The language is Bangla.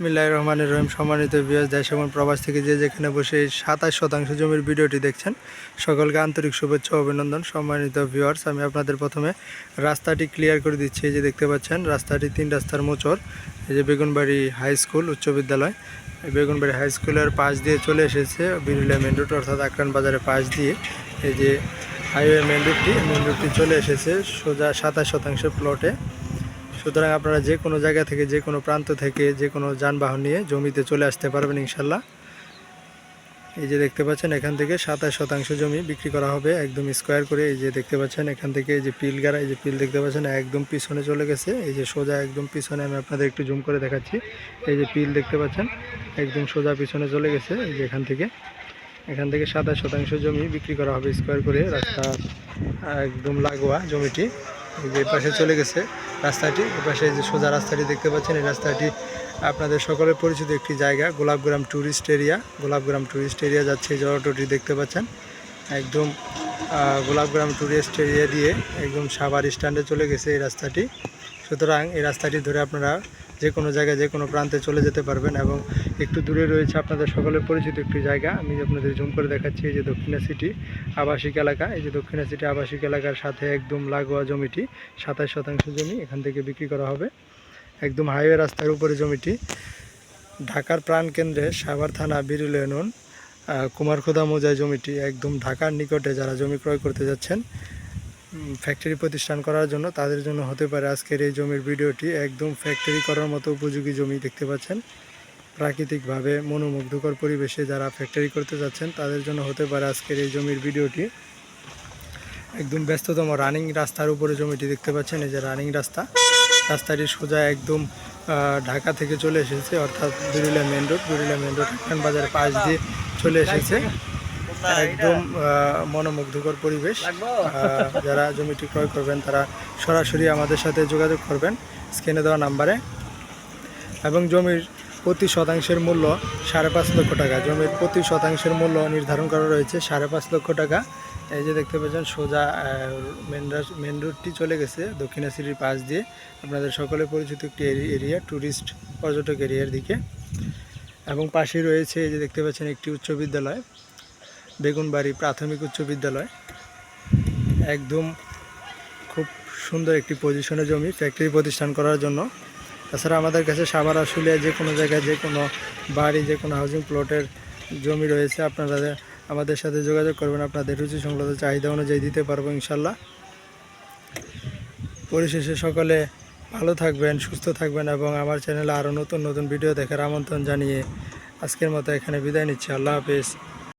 বিসমিল্লাহির রহমানির রহিম। সম্মানিত ভিউয়ার্স, দেশ এবং প্রবাস থেকে যে যেখানে বসে এই 27% জমির ভিডিওটি দেখছেন, সকলকে আন্তরিক শুভেচ্ছা ও অভিনন্দন। সম্মানিত ভিউয়ার্স, আমি আপনাদের প্রথমে রাস্তাটি ক্লিয়ার করে দিচ্ছি। এই যে দেখতে পাচ্ছেন রাস্তাটি 3 রাস্তার মোচর। এই যে বেগুনবাড়ি হাই স্কুল উচ্চ বিদ্যালয়, এই বেগুনবাড়ি হাই স্কুলের পাশ দিয়ে চলে এসেছে বিরুলিয়া মেন রোড, অর্থাৎ আকরান বাজারের পাশ দিয়ে এই যে হাইওয়ে মেন রোডটি চলে এসেছে সোজা 27% প্লটে। সুতরাং আপনারা যে কোনো জায়গা থেকে, যে কোনো প্রান্ত থেকে, যে কোনো যানবাহন নিয়ে জমিতে চলে আসতে পারবেন ইনশাল্লাহ। এই যে দেখতে পাচ্ছেন এখান থেকে 27% জমি বিক্রি করা হবে একদম স্কোয়ার করে। এই যে দেখতে পাচ্ছেন এখান থেকে এই যে পিল গাড়া, এই যে পিল দেখতে পাচ্ছেন একদম পিছনে চলে গেছে। এই যে সোজা একদম পিছনে, আমি আপনাদের একটু জুম করে দেখাচ্ছি। এই যে পিল দেখতে পাচ্ছেন একদম সোজা পিছনে চলে গেছে। এই যে এখান থেকে 27% জমি বিক্রি করা হবে স্কোয়ার করে। রাস্তা একদম লাগোয়া জমিটি। এই যে পাশে চলে গেছে রাস্তাটি, এপাশে যে সোজা রাস্তাটি দেখতে পাচ্ছেন, এই রাস্তাটি আপনাদের সকলের পরিচিত একটি জায়গা, Golapgram tourist area. Golapgram tourist area যাচ্ছে এই যে অটোটি দেখতে পাচ্ছেন, একদম গোলাপগ্রাম ট্যুরিস্ট এরিয়া দিয়ে একদম সাভার স্ট্যান্ডে চলে গেছে এই রাস্তাটি। সুতরাং এই রাস্তাটি ধরে আপনারা যে কোনো জায়গায়, যে কোনো প্রান্তে চলে যেতে পারবেন। এবং একটু দূরে রয়েছে আপনাদের সকলের পরিচিত একটি জায়গা, আমি আপনাদের জুম করে দেখাচ্ছি। এই যে দক্ষিণা সিটি আবাসিক এলাকা, এই যে দক্ষিণা সিটি আবাসিক এলাকার সাথে একদম লাগোয়া জমিটি 27% জমি এখান থেকে বিক্রি করা হবে। একদম হাইওয়ে রাস্তার উপরে জমিটি। ঢাকার প্রাণকেন্দ্রে সাভার থানা বিরুলিয়া ইউনিয়ন কুমারখোদা মৌজায় জমিটি, একদম ঢাকার নিকটে যারা জমি ক্রয় করতে যাচ্ছেন ফ্যাক্টরি প্রতিষ্ঠান করার জন্য, তাদের জন্য হতে পারে আজকের এই জমির ভিডিওটি। একদম ফ্যাক্টরি করার মতো উপযোগী জমি দেখতে পাচ্ছেন। প্রাকৃতিকভাবে মনোমুগ্ধকর পরিবেশে যারা ফ্যাক্টরি করতে যাচ্ছেন তাদের জন্য হতে পারে আজকের এই জমির ভিডিওটি। একদম ব্যস্ততম রানিং রাস্তার উপরে জমিটি দেখতে পাচ্ছেন। এই যে রানিং রাস্তাটি সোজা একদম ঢাকা থেকে চলে এসেছে, অর্থাৎ বিরুলিয়া মেন রোড আকরান বাজারের পাশ দিয়ে চলে এসেছে। একদম মনোমুগ্ধকর পরিবেশ। যারা জমিটি ক্রয় করবেন তারা সরাসরি আমাদের সাথে যোগাযোগ করবেন স্ক্রিনে দেওয়া নাম্বারে। এবং জমির প্রতি শতাংশের মূল্য 5.5 লক্ষ টাকা। জমির প্রতি শতাংশের মূল্য নির্ধারণ করা রয়েছে 5.5 লক্ষ টাকা। এই যে দেখতে পাচ্ছেন সোজা মেন রোডটি চলে গেছে দক্ষিণা সিটির পাশ দিয়ে, আপনাদের সকলে পরিচিত একটি এরিয়া, ট্যুরিস্ট পর্যটক এরিয়ার দিকে। এবং পাশেই রয়েছে এই যে দেখতে পাচ্ছেন একটি উচ্চ বিদ্যালয়, বেগুনবাড়ি প্রাথমিক উচ্চ বিদ্যালয়। একদম খুব সুন্দর একটি পজিশনে জমি ফ্যাক্টরি প্রতিষ্ঠান করার জন্য। তাছাড়া আমাদের কাছে সাভার আশুলিয়া যে কোনো জায়গায়, যে কোনো বাড়ি, যে কোনো হাউজিং প্লটের জমি রয়েছে। আপনারা আমাদের সাথে যোগাযোগ করবেন, আপনাদের রুচি সংক্রান্ত চাহিদা অনুযায়ী দিতে পারবো ইনশাল্লাহ। পরিশেষে সকলে ভালো থাকবেন, সুস্থ থাকবেন এবং আমার চ্যানেলে আরও নতুন নতুন ভিডিও দেখার আমন্ত্রণ জানিয়ে আজকের মতো এখানে বিদায় নিচ্ছি। আল্লাহ হাফেজ।